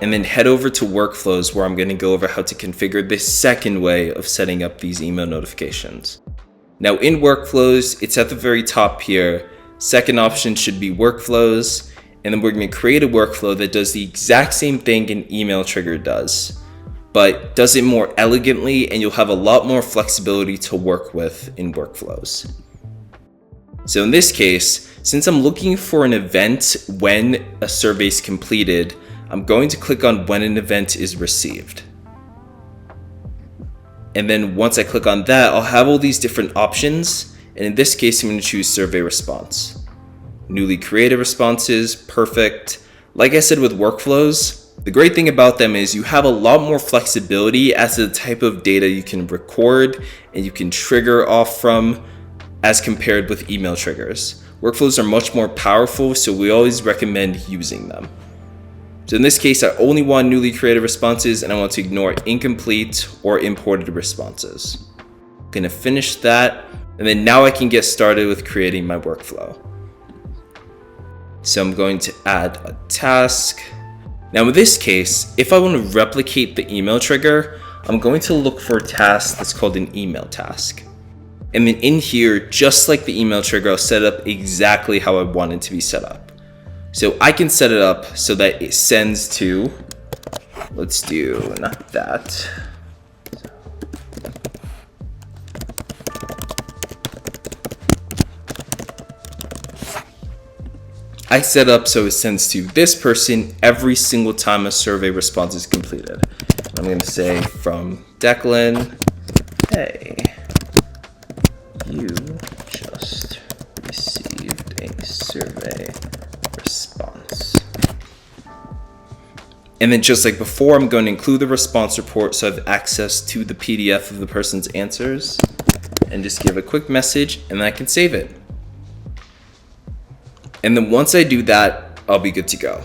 and then head over to workflows, where I'm going to go over how to configure the second way of setting up these email notifications. Now in workflows, it's at the very top here. Second option should be workflows, and then we're going to create a workflow that does the exact same thing an email trigger does, but does it more elegantly, and you'll have a lot more flexibility to work with in workflows. So in this case, since I'm looking for an event when a survey is completed, I'm going to click on when an event is received. And then once I click on that, I'll have all these different options. And in this case, I'm going to choose survey response. Newly created responses, perfect. Like I said with workflows, the great thing about them is you have a lot more flexibility as to the type of data you can record and you can trigger off from as compared with email triggers. Workflows are much more powerful, so we always recommend using them. So in this case, I only want newly created responses, and I want to ignore incomplete or imported responses. I'm going to finish that, and then now I can get started with creating my workflow. So I'm going to add a task. Now in this case, if I want to replicate the email trigger, I'm going to look for a task that's called an email task. And then in here, just like the email trigger, I'll set it up exactly how I want it to be set up. So I can set it up so that it sends to, let's do not that. I set up so it sends to this person every single time a survey response is completed. I'm going to say from Declan, hey, you just received a survey response. And then just like before, I'm going to include the response report so I have access to the PDF of the person's answers, and just give a quick message, and then I can save it. And then once I do that, I'll be good to go.